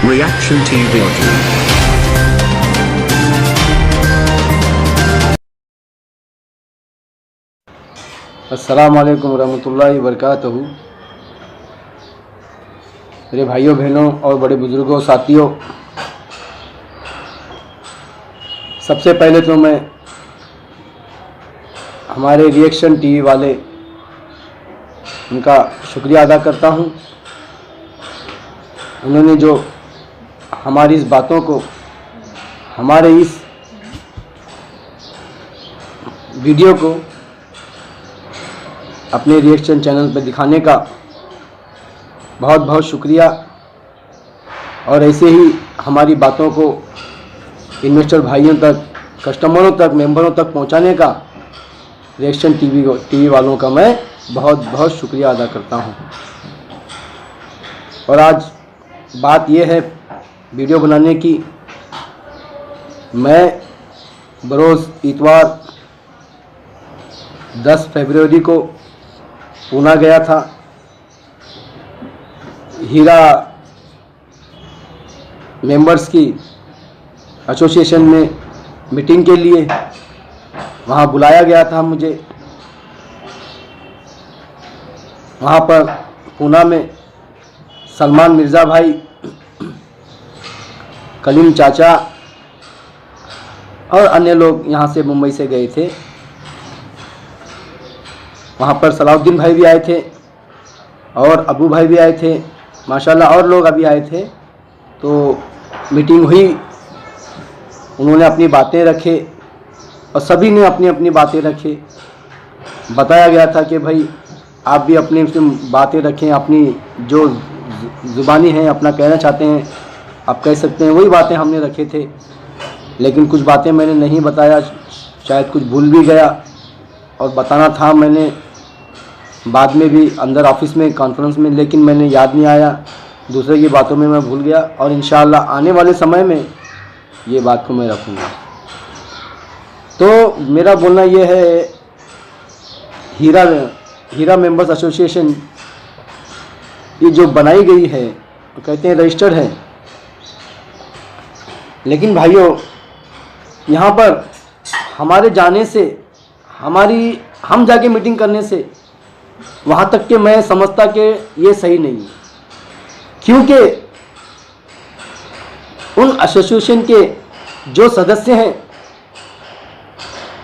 Reaction TV audio. अस्सलाम वालेकुम रहमतुल्लाहि वबरकातुहू। मेरे भाइयों बहनों और बड़े बुज़ुर्गों साथियों, सबसे पहले तो मैं हमारे रिएक्शन टीवी वाले उनका शुक्रिया अदा करता हूं। उन्होंने जो हमारी इस बातों को हमारे इस वीडियो को अपने रिएक्शन चैनल पर दिखाने का बहुत बहुत शुक्रिया। और ऐसे ही हमारी बातों को इन्वेस्टर भाइयों तक, कस्टमरों तक, मेंबरों तक पहुंचाने का रिएक्शन टीवी वालों का मैं बहुत बहुत शुक्रिया अदा करता हूं। और आज बात यह है वीडियो बनाने की, मैं बरोज़ इतवार 10 फरवरी को पूना गया था हीरा मेंबर्स की एसोसिएशन में मीटिंग के लिए। वहाँ बुलाया गया था मुझे। वहाँ पर पूना में सलमान मिर्ज़ा भाई, कलीम चाचा और अन्य लोग यहाँ से मुंबई से गए थे। वहाँ पर सलाउद्दीन भाई भी आए थे और अबू भाई भी आए थे, माशाल्लाह, और लोग अभी आए थे। तो मीटिंग हुई, उन्होंने अपनी बातें रखे और सभी ने अपनी अपनी बातें रखे। बताया गया था कि भाई आप भी अपनी बातें रखें, अपनी जो ज़ुबानी है, अपना कहना चाहते हैं आप कह सकते हैं। वही बातें हमने रखे थे, लेकिन कुछ बातें मैंने नहीं बताया, शायद कुछ भूल भी गया और बताना था मैंने बाद में भी अंदर ऑफिस में कॉन्फ्रेंस में, लेकिन मैंने याद नहीं आया, दूसरे की बातों में मैं भूल गया। और इंशाअल्लाह आने वाले समय में ये बात को मैं रखूँगा। तो मेरा बोलना ये है, हीरा मेंबर्स एसोसिएशन ये जो बनाई गई है, कहते हैं रजिस्टर्ड है, लेकिन भाइयों यहाँ पर हमारे जाने से, हम जाके मीटिंग करने से वहाँ तक के मैं समझता कि ये सही नहीं है। क्योंकि उन एसोसिएशन के जो सदस्य हैं,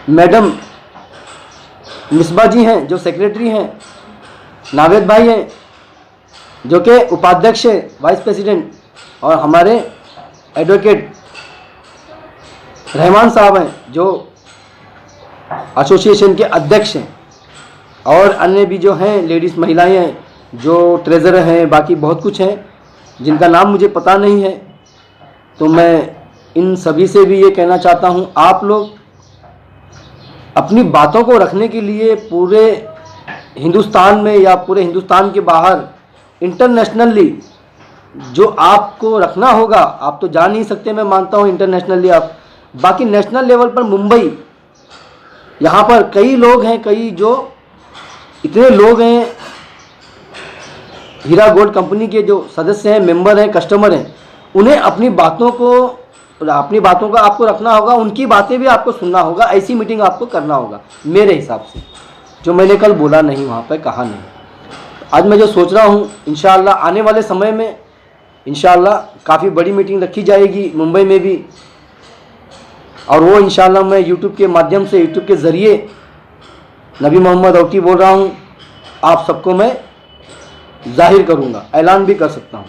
मैडम मिसबा जी हैं जो सेक्रेटरी हैं, नावेद भाई हैं जो कि उपाध्यक्ष है, वाइस प्रेसिडेंट, और हमारे एडवोकेट रहमान साहब हैं जो एसोसिएशन के अध्यक्ष हैं, और अन्य भी जो हैं लेडीज़ महिलाएं हैं जो ट्रेजरर हैं, बाकी बहुत कुछ हैं जिनका नाम मुझे पता नहीं है। तो मैं इन सभी से भी ये कहना चाहता हूँ, आप लोग अपनी बातों को रखने के लिए पूरे हिंदुस्तान में या पूरे हिंदुस्तान के बाहर इंटरनेशनली जो आपको रखना होगा, आप तो जा नहीं सकते, मैं मानता हूँ इंटरनेशनली आप, बाकी नेशनल लेवल पर मुंबई, यहाँ पर कई लोग हैं, कई जो इतने लोग हैं हीरा गोल्ड कंपनी के जो सदस्य हैं, मेंबर हैं, कस्टमर हैं, उन्हें अपनी बातों का आपको रखना होगा, उनकी बातें भी आपको सुनना होगा। ऐसी मीटिंग आपको करना होगा मेरे हिसाब से, जो मैंने कल बोला नहीं, वहाँ पर कहा नहीं। आज मैं जो सोच रहा हूँ, इंशाअल्लाह आने वाले समय में इंशाअल्लाह काफ़ी बड़ी मीटिंग रखी जाएगी मुंबई में भी, और वो इंशाअल्लाह मैं यूट्यूब के माध्यम से, यूट्यूब के ज़रिए नबी मोहम्मद औटी बोल रहा हूँ, आप सबको मैं जाहिर करूँगा, ऐलान भी कर सकता हूँ,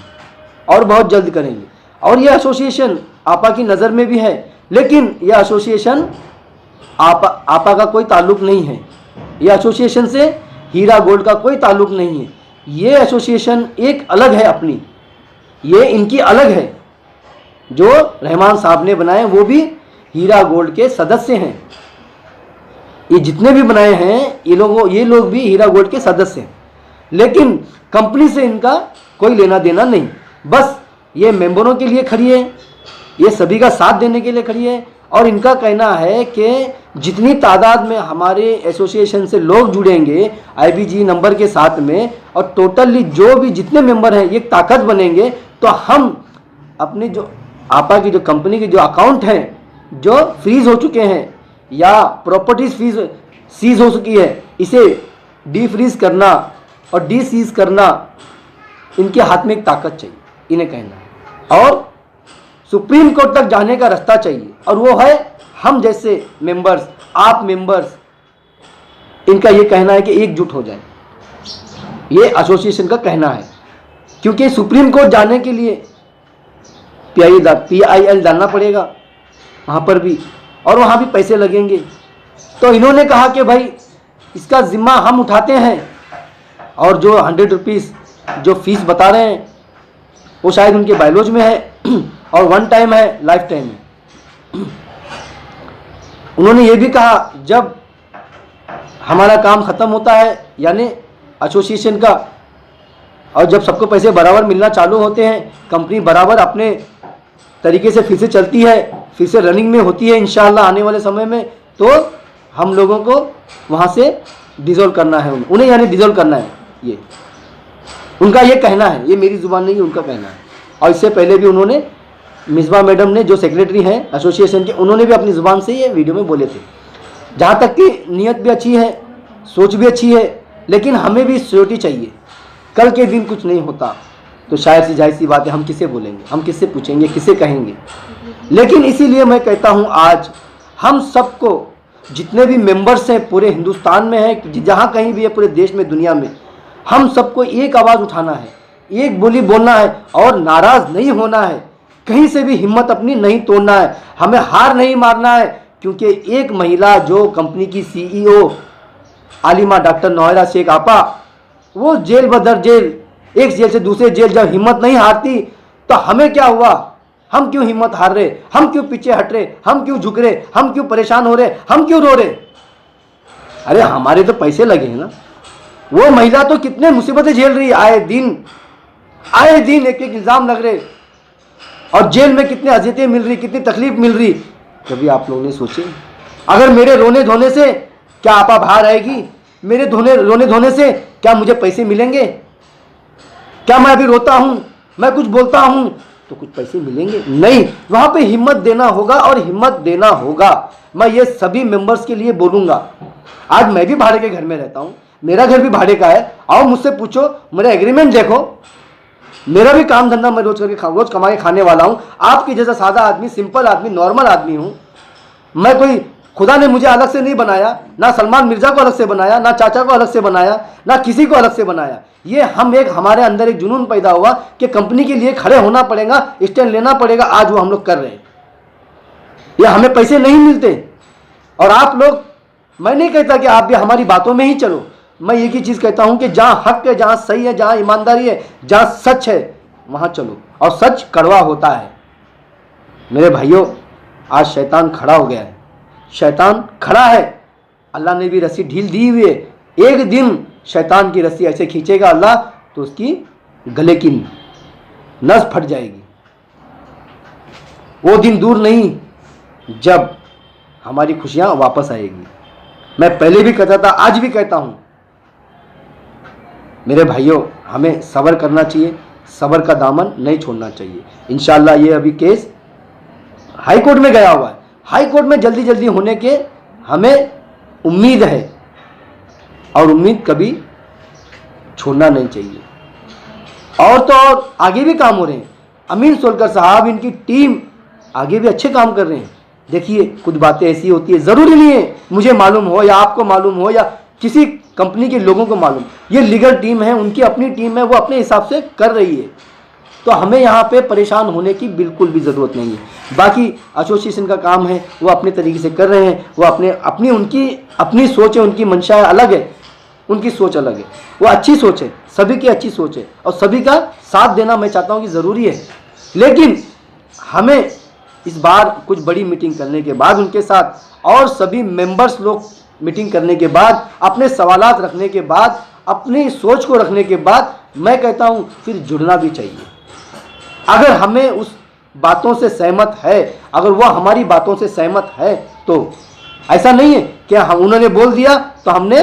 और बहुत जल्द करेंगे। और ये एसोसिएशन आपा की नज़र में भी है, लेकिन यह एसोसिएशन आपा का कोई ताल्लुक़ नहीं है, यह एसोसिएशन से हीरा गोल्ड का कोई ताल्लुक़ नहीं है। ये एसोसिएशन एक अलग है अपनी, ये इनकी अलग है, जो रहमान साहब ने बनाए, वो भी हीरा गोल्ड के सदस्य हैं। ये जितने भी बनाए हैं ये लोग भी हीरा गोल्ड के सदस्य हैं, लेकिन कंपनी से इनका कोई लेना देना नहीं। बस ये मेंबरों के लिए खड़ी है, ये सभी का साथ देने के लिए खड़ी है, और इनका कहना है कि जितनी तादाद में हमारे एसोसिएशन से लोग जुड़ेंगे आईबीजी नंबर के साथ में, और टोटली जो भी जितने मेंबर हैं ये ताकत बनेंगे, तो हम अपने जो आपा की जो कंपनी के जो अकाउंट हैं जो फ्रीज हो चुके हैं या प्रॉपर्टीज सीज हो चुकी है, इसे डीफ्रीज करना और डी सीज करना, इनके हाथ में एक ताकत चाहिए, इन्हें कहना है। और सुप्रीम कोर्ट तक जाने का रास्ता चाहिए, और वो है हम जैसे मेंबर्स, आप मेंबर्स, इनका ये कहना है कि एकजुट हो जाए, ये एसोसिएशन का कहना है। क्योंकि सुप्रीम कोर्ट जाने के लिए PIL डालना पड़ेगा वहाँ पर भी, और वहाँ भी पैसे लगेंगे। तो इन्होंने कहा कि भाई इसका जिम्मा हम उठाते हैं, और जो 100 रुपीज़ जो फीस बता रहे हैं वो शायद उनके बायोलॉज में है और 1 टाइम है, लाइफ टाइम है। उन्होंने ये भी कहा जब हमारा काम ख़त्म होता है यानी एसोसिएशन का, और जब सबको पैसे बराबर मिलना चालू होते हैं, कंपनी बराबर अपने तरीके से फिर से चलती है, फिर से रनिंग में होती है इंशाल्लाह आने वाले समय में, तो हम लोगों को वहाँ से डिज़ोल्व करना है, उन्हें यानी डिज़ोल्व करना है। ये उनका ये कहना है, ये मेरी ज़ुबान नहीं है, उनका कहना है। और इससे पहले भी उन्होंने, मिसबा मैडम ने जो सेक्रेटरी हैं एसोसिएशन के, उन्होंने भी अपनी ज़ुबान से ये वीडियो में बोले थे। जहाँ तक कि नीयत भी अच्छी है, सोच भी अच्छी है, लेकिन हमें भी सिक्योरिटी चाहिए। कल के दिन कुछ नहीं होता तो शायद सी जाहिर सी बात है, हम किसे बोलेंगे, हम किससे पूछेंगे, किसे कहेंगे। लेकिन इसीलिए मैं कहता हूँ आज हम सबको, जितने भी मेंबर्स हैं पूरे हिंदुस्तान में हैं, जहाँ कहीं भी है पूरे देश में, दुनिया में, हम सबको एक आवाज़ उठाना है, एक बोली बोलना है और नाराज़ नहीं होना है, कहीं से भी हिम्मत अपनी नहीं तोड़ना है, हमें हार नहीं मारना है। क्योंकि एक महिला जो कंपनी की CEO आलिमा डॉक्टर नौहरा शेख आपा, वो जेल बदर जेल, एक जेल से दूसरे जेल जब हिम्मत नहीं हारती, तो हमें क्या हुआ? हम क्यों हिम्मत हार रहे? हम क्यों पीछे हट रहे? हम क्यों झुक रहे? हम क्यों परेशान हो रहे? हम क्यों रो रहे? अरे हमारे तो पैसे लगे हैं ना। वो महिला तो कितने मुसीबतें झेल रही है, आए दिन एक एक इल्ज़ाम लग रहे, और जेल में कितने अजियतें मिल रही, कितनी तकलीफ मिल रही। कभी आप लोगों ने सोचे अगर मेरे रोने धोने से क्या आपा बाहर आएगी? मेरे रोने धोने से क्या मुझे पैसे मिलेंगे? क्या मैं अभी रोता हूं, मैं कुछ बोलता हूं तो कुछ पैसे मिलेंगे? नहीं, वहां पे हिम्मत देना होगा, और हिम्मत देना होगा। मैं ये सभी मेंबर्स के लिए बोलूंगा। आज मैं भी भाड़े के घर में रहता हूं, मेरा घर भी भाड़े का है। आओ मुझसे पूछो, मेरा एग्रीमेंट देखो, मेरा भी काम धंधा, मैं रोज कमा के खाने वाला हूं। आपके जैसा सादा आदमी, सिंपल आदमी, नॉर्मल आदमी हूं मैं। कोई खुदा ने मुझे अलग से नहीं बनाया, ना सलमान मिर्जा को अलग से बनाया, ना चाचा को अलग से बनाया, ना किसी को अलग से बनाया। ये हमारे अंदर एक जुनून पैदा हुआ कि कंपनी के लिए खड़े होना पड़ेगा, स्टैंड लेना पड़ेगा। आज वो हम लोग कर रहे हैं। ये हमें पैसे नहीं मिलते। और आप लोग, मैं नहीं कहता कि आप भी हमारी बातों में ही चलो, मैं एक ही चीज़ कहता हूं कि जहाँ हक है, जहाँ सही है, जहाँ ईमानदारी है, जहाँ सच है, वहाँ चलो। और सच कड़वा होता है मेरे भाइयों। आज शैतान खड़ा हो गया है, शैतान खड़ा है। अल्लाह ने भी रस्सी ढील दी हुई है। एक दिन शैतान की रस्सी ऐसे खींचेगा अल्लाह, तो उसकी गले की नस फट जाएगी। वो दिन दूर नहीं जब हमारी खुशियां वापस आएगी। मैं पहले भी कहता था, आज भी कहता हूं मेरे भाइयों, हमें सब्र करना चाहिए, सब्र का दामन नहीं छोड़ना चाहिए। इंशाल्लाह ये अभी केस हाई कोर्ट में गया हुआ है, हाई कोर्ट में जल्दी जल्दी होने के हमें उम्मीद है, और उम्मीद कभी छोड़ना नहीं चाहिए। और तो और आगे भी काम हो रहे हैं। अमीन सोलकर साहब, इनकी टीम आगे भी अच्छे काम कर रहे हैं। देखिए कुछ बातें ऐसी होती है, ज़रूरी नहीं है मुझे मालूम हो या आपको मालूम हो या किसी कंपनी के लोगों को मालूम। ये लीगल टीम है, उनकी अपनी टीम है, वो अपने हिसाब से कर रही है। तो हमें यहाँ पे परेशान होने की बिल्कुल भी ज़रूरत नहीं है। बाकी एसोसिएशन का काम है, वो अपने तरीके से कर रहे हैं। वो उनकी अपनी सोच है, उनकी मंशा अलग है, उनकी सोच अलग है। वो अच्छी सोच है, सभी की अच्छी सोच है, और सभी का साथ देना मैं चाहता हूँ कि ज़रूरी है। लेकिन हमें इस बार कुछ बड़ी मीटिंग करने के बाद उनके साथ, और सभी मेंबर्स लोग मीटिंग करने के बाद, अपने सवालात रखने के बाद, अपनी सोच को रखने के बाद, मैं कहता हूँ फिर जुड़ना भी चाहिए। अगर हमें उस बातों से सहमत है, अगर वह हमारी बातों से सहमत है, तो ऐसा नहीं है कि हम उन्होंने बोल दिया तो हमने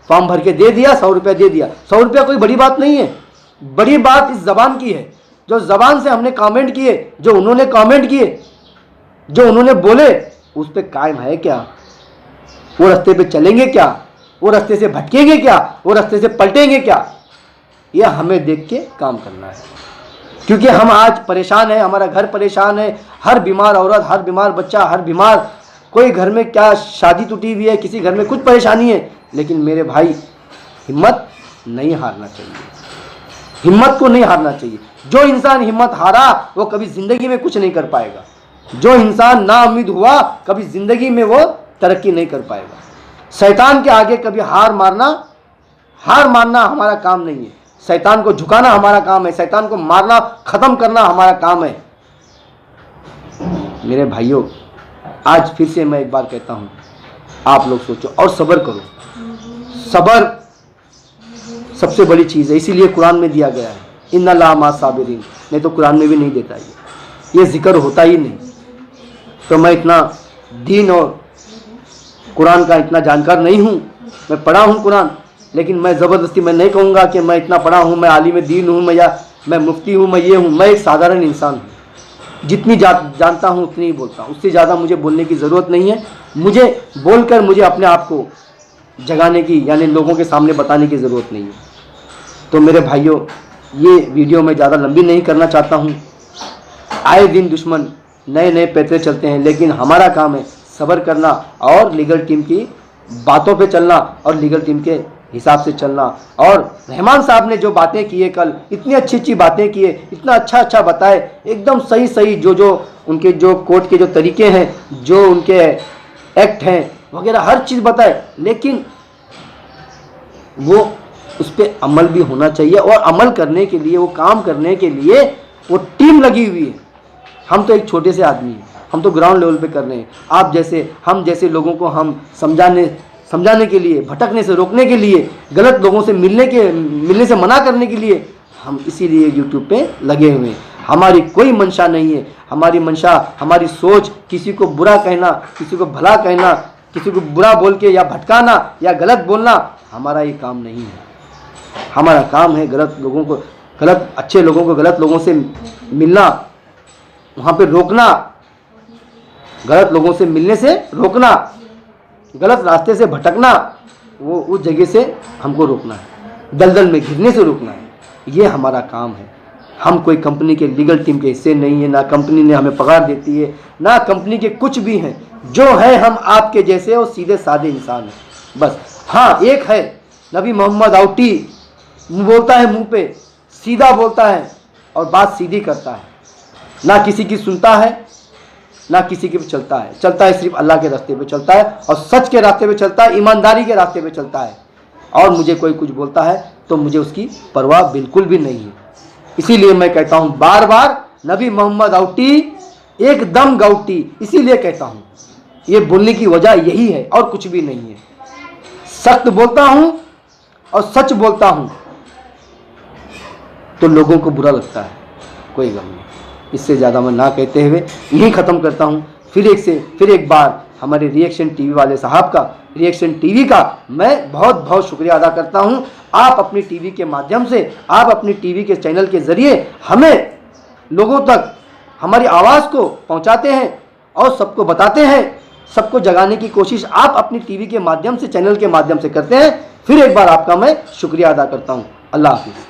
फॉर्म भर के दे दिया, 100 रुपया दे दिया। 100 रुपया कोई बड़ी बात नहीं है। बड़ी बात इस ज़बान की है जो ज़बान से हमने कमेंट किए, जो उन्होंने कमेंट किए, जो उन्होंने बोले, उस पे कायम है क्या? वो रास्ते पे चलेंगे क्या? वो रास्ते से भटकेंगे क्या? वो रास्ते से पलटेंगे क्या? यह हमें देख के काम करना है, क्योंकि हम आज परेशान हैं, हमारा घर परेशान है। हर बीमार औरत, हर बीमार बच्चा, हर बीमार, कोई घर में क्या शादी टूटी हुई है, किसी घर में कुछ परेशानी है। लेकिन मेरे भाई, हिम्मत नहीं हारना चाहिए, हिम्मत को नहीं हारना चाहिए। जो इंसान हिम्मत हारा वो कभी जिंदगी में कुछ नहीं कर पाएगा। जो इंसान ना उम्मीद हुआ कभी जिंदगी में वो तरक्की नहीं कर पाएगा। शैतान के आगे कभी हार मानना हमारा काम नहीं है। शैतान को झुकाना हमारा काम है, शैतान को मारना, खत्म करना हमारा काम है। मेरे भाइयों, आज फिर से मैं एक बार कहता हूं, आप लोग सोचो और सब्र करो। सब्र सबसे बड़ी चीज़ है, इसीलिए कुरान में दिया गया है, इन्नल्लाह मा साबिरीन। नहीं तो कुरान में भी नहीं देता ये जिक्र होता ही नहीं। तो मैं इतना दीन और कुरान का इतना जानकार नहीं हूँ। मैं पढ़ा हूँ कुरान, लेकिन मैं ज़बरदस्ती मैं नहीं कहूँगा कि मैं इतना पढ़ा हूँ, मैं आलिम दीन हूँ, मैं मुफ्ती हूँ, मैं ये हूँ। मैं एक साधारण इंसान हूँ, जितनी जानता हूँ उतनी ही बोलता हूँ, उससे ज़्यादा मुझे बोलने की ज़रूरत नहीं है। मुझे बोलकर मुझे अपने आप को जगाने की, यानी लोगों के सामने बताने की ज़रूरत नहीं है। तो मेरे भाइयों, ये वीडियो मैं ज़्यादा लंबी नहीं करना चाहता हूँ। आए दिन दुश्मन नए नए पैतरे चलते हैं, लेकिन हमारा काम है सब्र करना और लीगल टीम की बातों पे चलना और लीगल टीम के हिसाब से चलना। और रहमान साहब ने जो बातें किए कल, इतनी अच्छी अच्छी बातें किए, इतना अच्छा बताए, एकदम सही जो उनके जो कोर्ट के जो तरीके हैं, जो उनके एक्ट हैं वगैरह, हर चीज़ बताए। लेकिन वो उस पर अमल भी होना चाहिए, और अमल करने के लिए, वो काम करने के लिए वो टीम लगी हुई है। हम तो एक छोटे से आदमी हैं, हम तो ग्राउंड लेवल पे कर रहे हैं। आप जैसे, हम जैसे लोगों को हम समझाने के लिए, भटकने से रोकने के लिए, गलत लोगों से मिलने से मना करने के लिए हम इसीलिए यूट्यूब पे लगे हुए हैं। हमारी कोई मंशा नहीं है। हमारी मंशा, हमारी सोच किसी को बुरा कहना, किसी को भला कहना, किसी को बुरा बोल के या भटकाना या गलत बोलना, हमारा ये काम नहीं है। हमारा काम है अच्छे लोगों को गलत लोगों से मिलना, वहाँ पे रोकना, गलत लोगों से मिलने से रोकना, गलत रास्ते से भटकना, वो उस जगह से हमको रोकना है, दलदल में गिरने से रोकना है। ये हमारा काम है। हम कोई कंपनी के लीगल टीम के हिस्से नहीं है, ना कंपनी ने हमें पगार देती है, ना कंपनी के कुछ भी हैं। जो है हम आपके जैसे और सीधे साधे इंसान हैं, बस। हाँ, एक है नबी मोहम्मद आउटी, बोलता है मुंह पे, सीधा बोलता है और बात सीधी करता है, ना किसी की सुनता है, ना किसी के पे चलता है सिर्फ अल्लाह के रास्ते पे चलता है, और सच के रास्ते पे चलता है, ईमानदारी के रास्ते पे चलता है। और मुझे कोई कुछ बोलता है तो मुझे उसकी परवाह बिल्कुल भी नहीं है। इसीलिए मैं कहता हूँ बार बार, नबी मोहम्मद आउटी एकदम गाउटी। इसीलिए कहता हूँ, ये बोलने की वजह यही है और कुछ भी नहीं है। सख्त बोलता हूँ और सच बोलता हूँ तो लोगों को बुरा लगता है, कोई गम नहीं। इससे ज़्यादा मैं ना कहते हुए यही ख़त्म करता हूँ। फिर एक बार हमारे रिएक्शन टीवी वाले साहब का, रिएक्शन टीवी का मैं बहुत बहुत शुक्रिया अदा करता हूँ। आप अपनी टीवी के माध्यम से, आप अपनी टीवी के चैनल के ज़रिए हमें, लोगों तक हमारी आवाज़ को पहुँचाते हैं और सबको बताते हैं, सबको जगाने की कोशिश आप अपनी टीवी के माध्यम से, चैनल के माध्यम से करते हैं। फिर एक बार आपका मैं शुक्रिया अदा करता हूँ। अल्लाह हाफिज़।